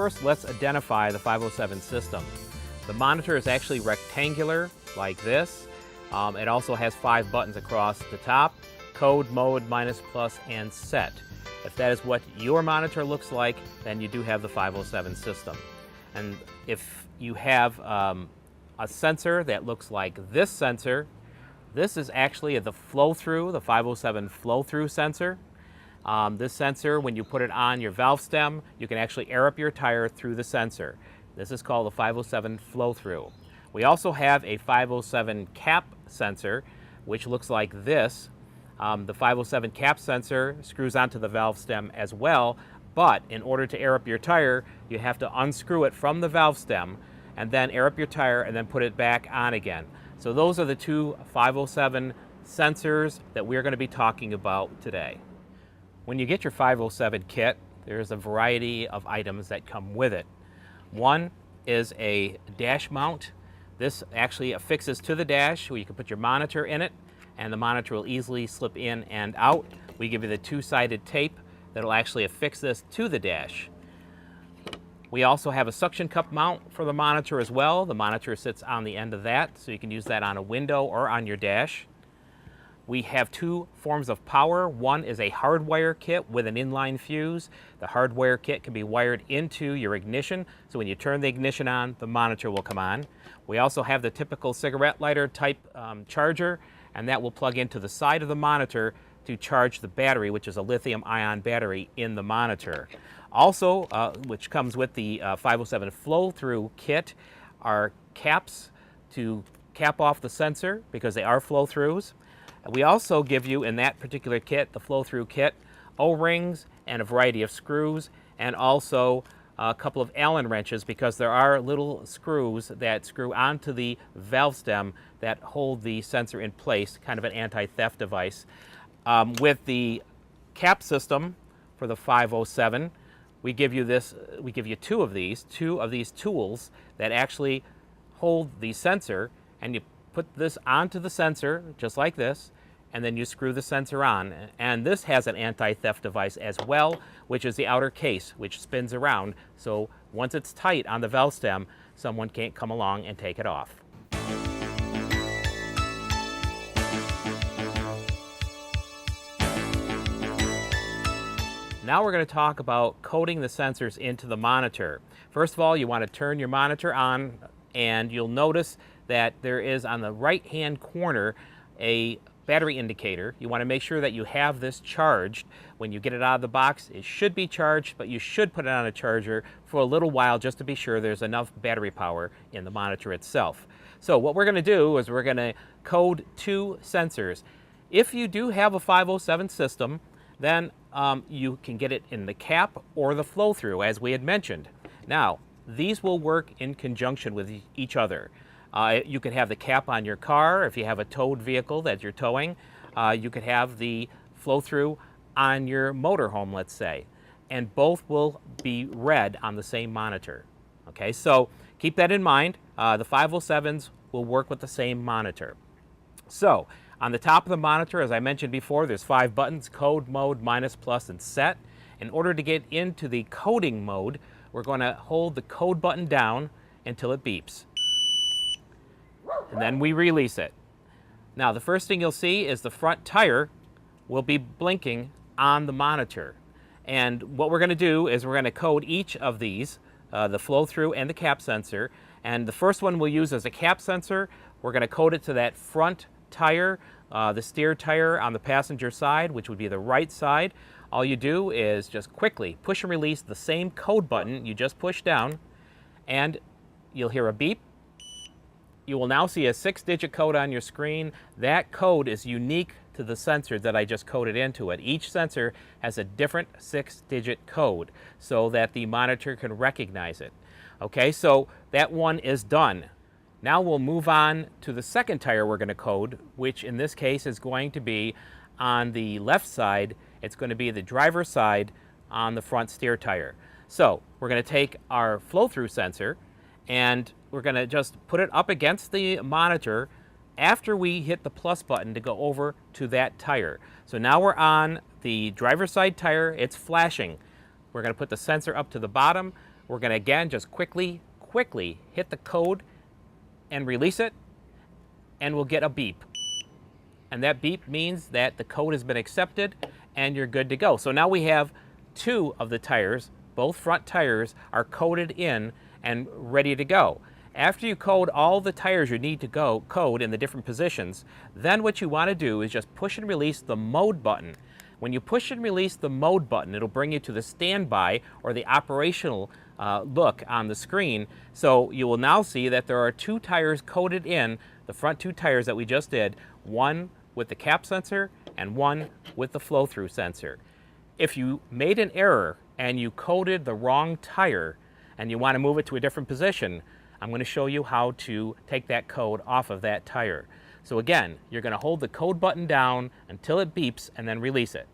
first let's identify the 507 system. The monitor is actually rectangular like this. It also has 5 buttons across the top: code, mode, minus, plus, and set. If that is what your monitor looks like, then you do have the 507 system. And if you have a sensor that looks like this sensor, this is actually the flow-through, the 507 flow-through sensor. This sensor, when you put it on your valve stem, you can actually air up your tire through the sensor. This is called the 507 flow-through. We also have a 507 cap sensor, which looks like this. The 507 cap sensor screws onto the valve stem as well, but in order to air up your tire, you have to unscrew it from the valve stem and then air up your tire and then put it back on again. So those are the two 507 sensors that we're going to be talking about today. When you get your 507 kit, there's a variety of items that come with it. One is a dash mount. This actually affixes to the dash where you can put your monitor in it, and the monitor will easily slip in and out. We give you the two-sided tape that'll actually affix this to the dash. We also have a suction cup mount for the monitor as well. The monitor sits on the end of that, so you can use that on a window or on your dash. We have two forms of power. One is a hardwire kit with an inline fuse. The hardwire kit can be wired into your ignition, so when you turn the ignition on, the monitor will come on. We also have the typical cigarette lighter type charger, and that will plug into the side of the monitor to charge the battery, which is a lithium-ion battery in the monitor. Also, which comes with the 507 flow-through kit, are caps to cap off the sensor because they are flow-throughs. We also give you, in that particular kit, the flow-through kit, O-rings and a variety of screws, and also a couple of Allen wrenches, because there are little screws that screw onto the valve stem that hold the sensor in place, kind of an anti-theft device. With the cap system for the 507, we give you two of these tools that actually hold the sensor, and you put this onto the sensor just like this, and then you screw the sensor on. And this has an anti-theft device as well, which is the outer case, which spins around, so once it's tight on the valve stem, someone can't come along and take it off. Now we're going to talk about coding the sensors into the monitor. First of all, you want to turn your monitor on, and you'll notice that there is on the right-hand corner a battery indicator. You want to make sure that you have this charged. When you get it out of the box, it should be charged, but you should put it on a charger for a little while just to be sure there's enough battery power in the monitor itself. So what we're going to do is we're going to code two sensors. If you do have a 507 system, then you can get it in the cap or the flow-through, as we had mentioned. Now, these will work in conjunction with each other. You could have the cap on your car if you have a towed vehicle that you're towing. You could have the flow-through on your motorhome, let's say, and both will be read on the same monitor. Okay, so keep that in mind. The 507s will work with the same monitor. So on the top of the monitor, as I mentioned before, there's 5 buttons: code, mode, minus, plus, and set. In order to get into the coding mode, we're going to hold the code button down until it beeps, and then we release it. Now, the first thing you'll see is the front tire will be blinking on the monitor. And what we're going to do is we're going to code each of these, the flow-through and the cap sensor. And the first one we'll use as a cap sensor. We're going to code it to that front tire, the steer tire on the passenger side, which would be the right side. All you do is just quickly push and release the same code button you just pushed down, and you'll hear a beep. You will now see a 6-digit code on your screen. That code is unique to the sensor that I just coded into it. Each sensor has a different 6-digit code so that the monitor can recognize it. Okay, so that one is done. Now we'll move on to the second tire we're going to code, which in this case is going to be on the left side. It's going to be the driver's side on the front steer tire. So we're going to take our flow-through sensor and we're going to just put it up against the monitor after we hit the plus button to go over to that tire. So now we're on the driver's side tire. It's flashing. We're going to put the sensor up to the bottom. we're going to again just quickly hit the code and release it, and we'll get a beep. And that beep means that the code has been accepted and you're good to go. So now we have 2 of the tires, both front tires are coded in and ready to go. After you code all the tires you need to code in the different positions, then what you want to do is just push and release the mode button. When you push and release the mode button, it'll bring you to the standby or the operational look on the screen. So you will now see that there are 2 tires coded in, the front 2 tires that we just did, one with the cap sensor and one with the flow-through sensor. If you made an error and you coded the wrong tire and you want to move it to a different position, I'm going to show you how to take that code off of that tire. So again, you're going to hold the code button down until it beeps and then release it.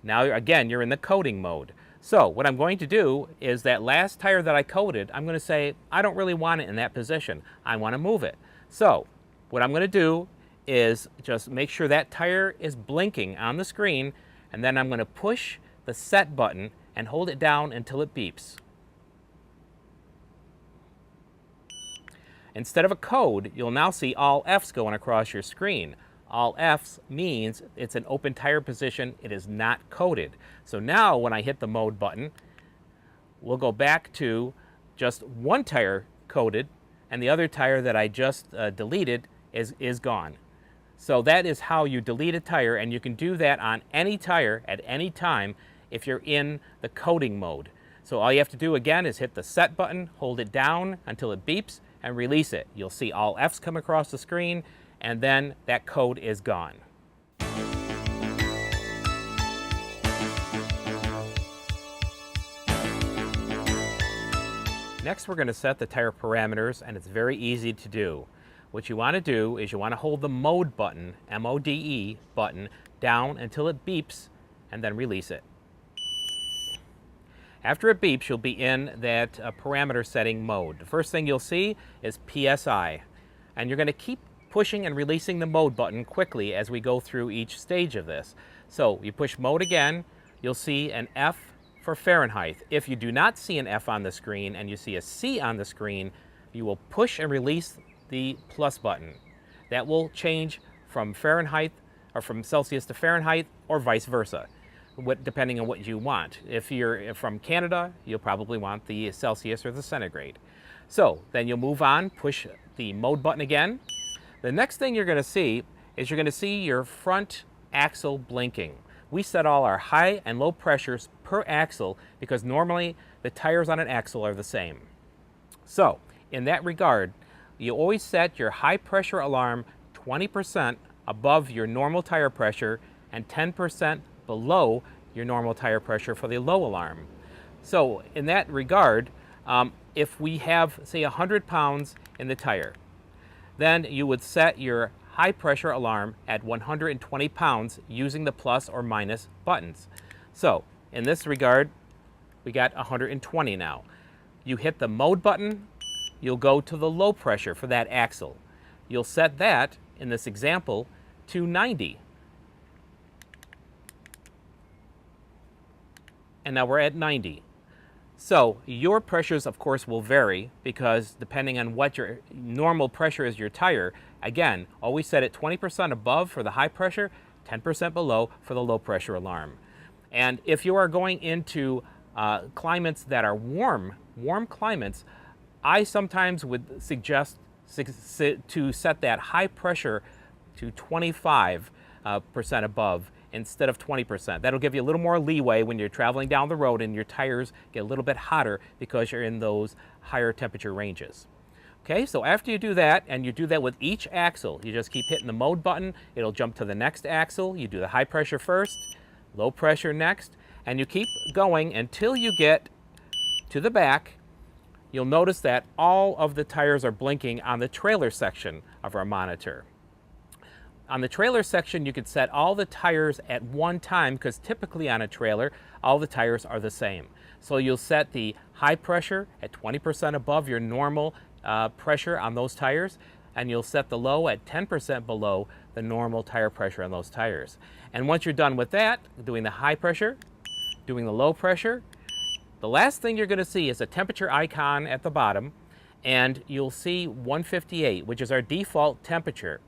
Now again, you're in the coding mode. So what I'm going to do is that last tire that I coded, I'm going to say, I don't really want it in that position. I want to move it. So what I'm going to do is just make sure that tire is blinking on the screen, and then I'm going to push the set button and hold it down until it beeps. Instead of a code, you'll now see all F's going across your screen. All F's means it's an open tire position. It is not coded. So now when I hit the mode button, we'll go back to just 1 tire coded, and the other tire that I just deleted is gone. So that is how you delete a tire, and you can do that on any tire at any time if you're in the coding mode. So all you have to do again is hit the set button, hold it down until it beeps, and release it. You'll see all F's come across the screen, and then that code is gone. Next, we're going to set the tire parameters, and it's very easy to do. What you want to do is you want to hold the mode button, M-O-D-E button, down until it beeps, and then release it. After it beeps, you'll be in that parameter setting mode. The first thing you'll see is P.S.I. And you're going to keep pushing and releasing the mode button quickly as we go through each stage of this. So you push mode again, you'll see an F for Fahrenheit. If you do not see an F on the screen and you see a C on the screen, you will push and release the plus button. That will change from Fahrenheit or from Celsius to Fahrenheit or vice versa, depending on what you want. If you're from Canada, you'll probably want the Celsius or the centigrade. So then you'll move on, push the mode button again. The next thing you're going to see is you're going to see your front axle blinking. We set all our high and low pressures per axle because normally the tires on an axle are the same. So in that regard, you always set your high pressure alarm 20% above your normal tire pressure and 10% below your normal tire pressure for the low alarm. So in that regard, if we have, say, 100 pounds in the tire, then you would set your high pressure alarm at 120 pounds using the plus or minus buttons. So in this regard, we got 120 now. You hit the mode button, you'll go to the low pressure for that axle. You'll set that, in this example, to 90. And now we're at 90. So your pressures, of course, will vary because depending on what your normal pressure is your tire, again, always set it 20% above for the high pressure, 10% below for the low pressure alarm. And if you are going into climates that are warm climates, I sometimes would suggest to set that high pressure to 25% above instead of 20%. That'll give you a little more leeway when you're traveling down the road and your tires get a little bit hotter because you're in those higher temperature ranges. Okay, so after you do that, and you do that with each axle, you just keep hitting the mode button, it'll jump to the next axle, you do the high pressure first, low pressure next, and you keep going until you get to the back. You'll notice that all of the tires are blinking on the trailer section of our monitor. On the trailer section, you could set all the tires at one time because typically on a trailer, all the tires are the same. So you'll set the high pressure at 20% above your normal pressure on those tires, and you'll set the low at 10% below the normal tire pressure on those tires. And once you're done with that, doing the high pressure, doing the low pressure, The last thing you're going to see is a temperature icon at the bottom, and you'll see 158, which is our default temperature.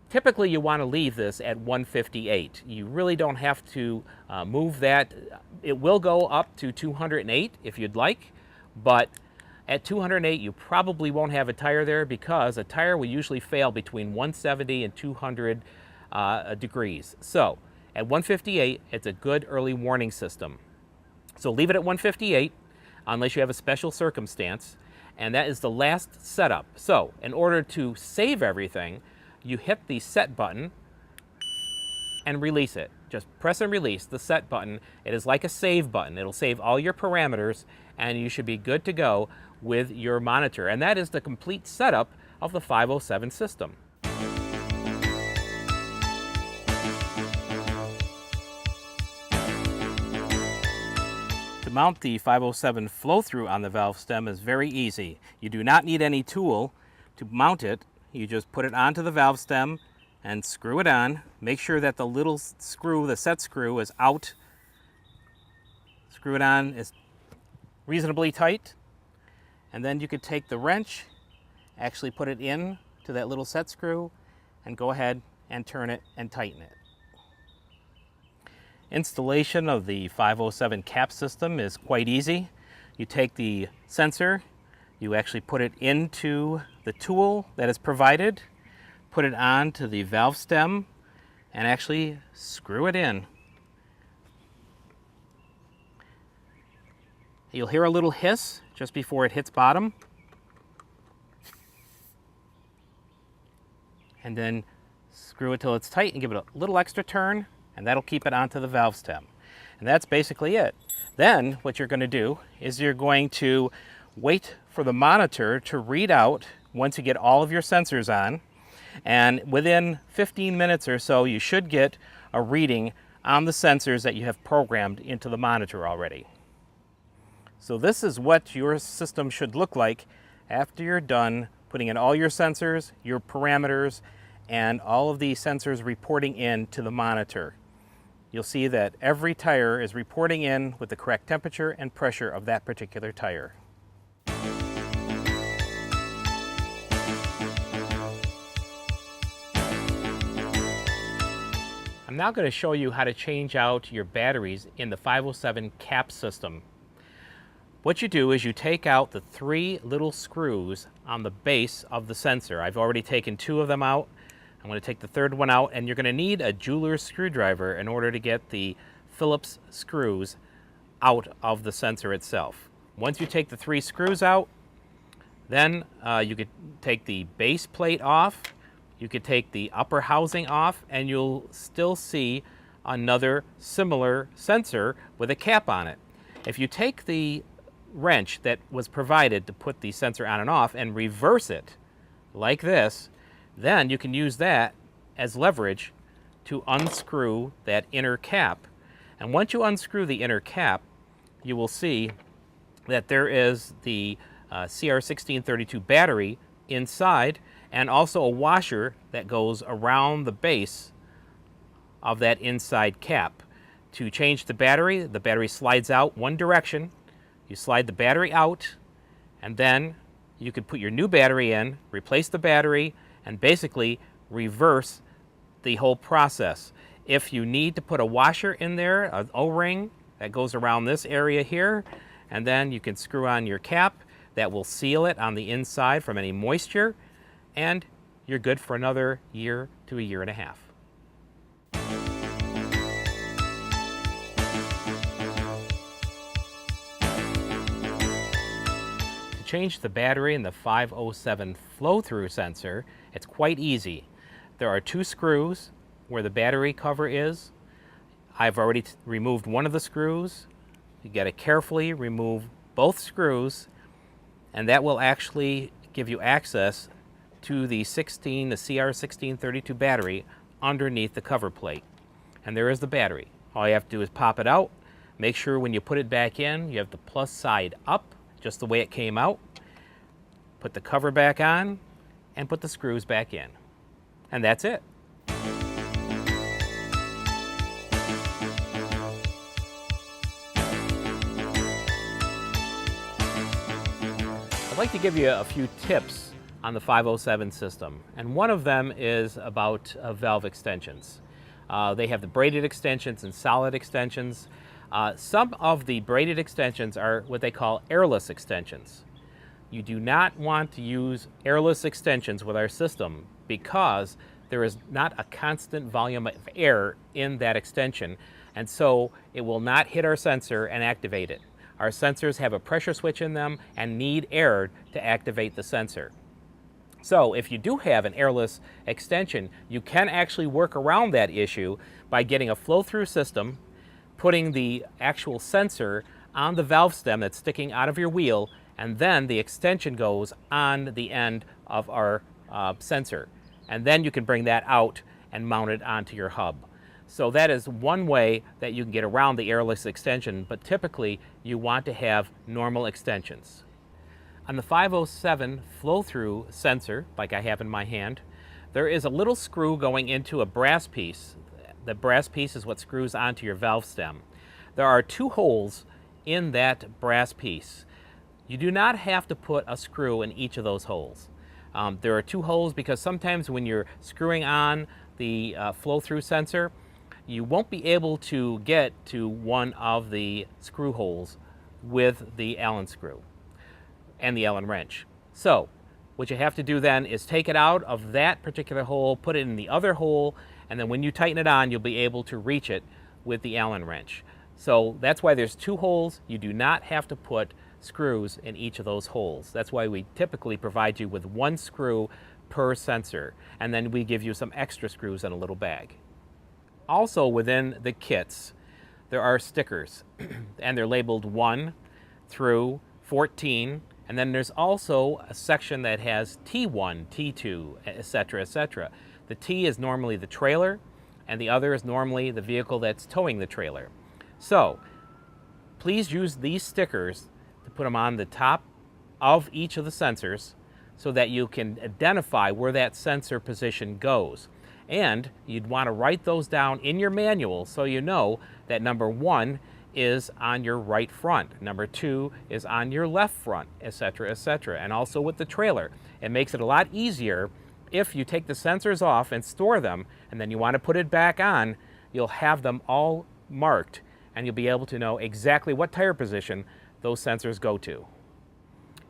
Typically, you want to leave this at 158. You really don't have to move that. It will go up to 208 if you'd like, but at 208, you probably won't have a tire there because a tire will usually fail between 170 and 200 degrees. So at 158, it's a good early warning system. So leave it at 158 unless you have a special circumstance, and that is the last setup. So in order to save everything, you hit the set button and release it. Just press and release the set button. It is like a save button. It'll save all your parameters and you should be good to go with your monitor. And that is the complete setup of the 507 system. To mount the 507 flow-through on the valve stem is very easy. You do not need any tool to mount it. You just put it onto the valve stem and screw it on. Make sure that the little screw, the set screw, is out. Screw it on is reasonably tight. And then you could take the wrench, actually put it in to that little set screw, and go ahead and turn it and tighten it. Installation of the 507 cap system is quite easy. You take the sensor, you actually put it into the tool that is provided, put it on to the valve stem, and actually screw it in. You'll hear a little hiss just before it hits bottom. And then screw it till it's tight and give it a little extra turn, and that'll keep it onto the valve stem. And that's basically it. Then what you're going to do is you're going to wait for the monitor to read out once you get all of your sensors on, and within 15 minutes or so you should get a reading on the sensors that you have programmed into the monitor already. So this is what your system should look like after you're done putting in all your sensors, your parameters, and all of the sensors reporting in to the monitor. You'll see that every tire is reporting in with the correct temperature and pressure of that particular tire. I'm now going to show you how to change out your batteries in the 507 cap system. What you do is you take out the 3 little screws on the base of the sensor. I've already taken 2 of them out. I'm going to take the 3rd one out, and you're going to need a jeweler's screwdriver in order to get the Phillips screws out of the sensor itself. Once you take the 3 screws out, then you could take the base plate off, you could take the upper housing off, and you'll still see another similar sensor with a cap on it. If you take the wrench that was provided to put the sensor on and off and reverse it like this, then you can use that as leverage to unscrew that inner cap. And once you unscrew the inner cap, you will see that there is the CR1632 battery inside, and also a washer that goes around the base of that inside cap. To change the battery slides out one direction. You slide the battery out, and then you could put your new battery in, replace the battery, and basically reverse the whole process. If you need to put a washer in there, an O-ring that goes around this area here, and then you can screw on your cap that will seal it on the inside from any moisture, and you're good for another year to a year and a half. To change the battery in the 507 flow-through sensor, it's quite easy. There are 2 screws where the battery cover is. I've already removed one of the screws. You got to carefully remove both screws, and that will actually give you access to the CR1632 battery underneath the cover plate. And there is the battery. All you have to do is pop it out. Make sure when you put it back in, you have the plus side up, just the way it came out. Put the cover back on, and put the screws back in. And that's it. I'd like to give you a few tips on the 507 system, and one of them is about valve extensions. They have the braided extensions and solid extensions. Some of the braided extensions are what they call airless extensions. You do not want to use airless extensions with our system because there is not a constant volume of air in that extension, and so it will not hit our sensor and activate it. Our sensors have a pressure switch in them and need air to activate the sensor. So if you do have an airless extension, you can actually work around that issue by getting a flow-through system, putting the actual sensor on the valve stem that's sticking out of your wheel, and then the extension goes on the end of our sensor. And then you can bring that out and mount it onto your hub. So that is one way that you can get around the airless extension, but typically you want to have normal extensions. On the 507 flow-through sensor, like I have in my hand, there is a little screw going into a brass piece. The brass piece is what screws onto your valve stem. There are 2 holes in that brass piece. You do not have to put a screw in each of those holes. There are 2 holes because sometimes when you're screwing on the flow-through sensor, you won't be able to get to one of the screw holes with the Allen screw and the Allen wrench. So what you have to do then is take it out of that particular hole, put it in the other hole, and then when you tighten it on, you'll be able to reach it with the Allen wrench. So that's why there's 2 holes. You do not have to put screws in each of those holes. That's why we typically provide you with 1 screw per sensor, and then we give you some extra screws in a little bag. Also within the kits, there are stickers, and they're labeled 1 through 14, and then there's also a section that has T1, T2, etc., etc. The T is normally the trailer, and the other is normally the vehicle that's towing the trailer. So please use these stickers to put them on the top of each of the sensors so that you can identify where that sensor position goes. And you'd want to write those down in your manual so you know that number 1 is on your right front, number 2 is on your left front, etc., etc. And also with the trailer, it makes it a lot easier if you take the sensors off and store them, and then you want to put it back on, you'll have them all marked, and you'll be able to know exactly what tire position those sensors go to.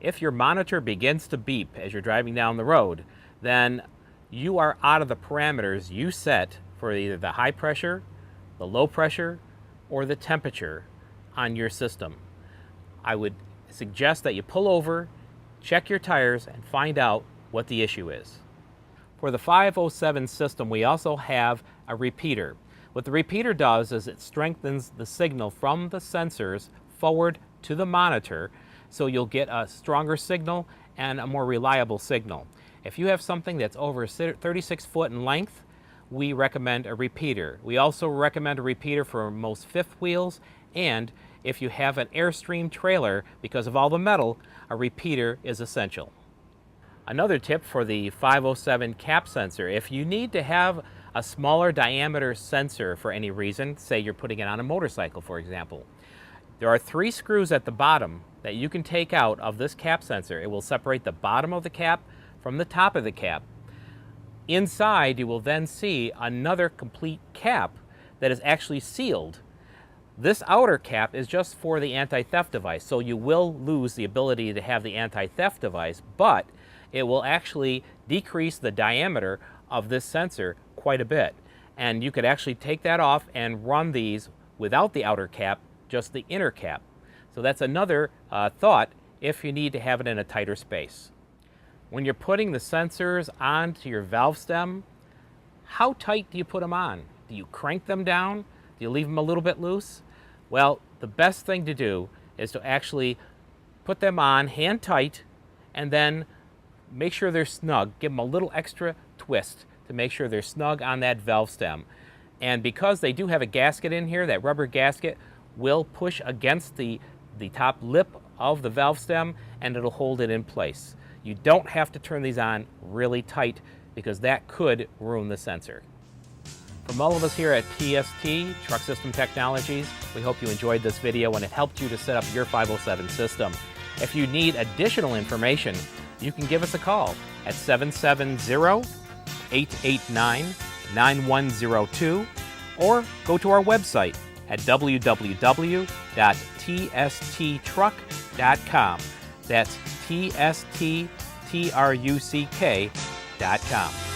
If your monitor begins to beep as you're driving down the road, then you are out of the parameters you set for either the high pressure, the low pressure, or the temperature on your system. I would suggest that you pull over, check your tires, and find out what the issue is. For the 507 system, we also have a repeater. What the repeater does is it strengthens the signal from the sensors forward to the monitor, so you'll get a stronger signal and a more reliable signal. If you have something that's over 36 foot in length, we recommend a repeater. We also recommend a repeater for most fifth wheels, and if you have an Airstream trailer, because of all the metal, a repeater is essential. Another tip for the 507 cap sensor, if you need to have a smaller diameter sensor for any reason, say you're putting it on a motorcycle, for example, there are 3 screws at the bottom that you can take out of this cap sensor. It will separate the bottom of the cap from the top of the cap. Inside, you will then see another complete cap that is actually sealed. This outer cap is just for the anti-theft device, so you will lose the ability to have the anti-theft device, but it will actually decrease the diameter of this sensor quite a bit. And you could actually take that off and run these without the outer cap, just the inner cap. So that's another thought if you need to have it in a tighter space. When you're putting the sensors onto your valve stem, how tight do you put them on? Do you crank them down? Do you leave them a little bit loose? Well, the best thing to do is to actually put them on hand tight and then make sure they're snug. Give them a little extra twist to make sure they're snug on that valve stem. And because they do have a gasket in here, that rubber gasket will push against the top lip of the valve stem and it'll hold it in place. You don't have to turn these on really tight because that could ruin the sensor. From all of us here at TST, Truck System Technologies, we hope you enjoyed this video and it helped you to set up your 507 system. If you need additional information, you can give us a call at 770-889-9102 or go to our website at www.tsttruck.com. That's TSTTRUCK.com.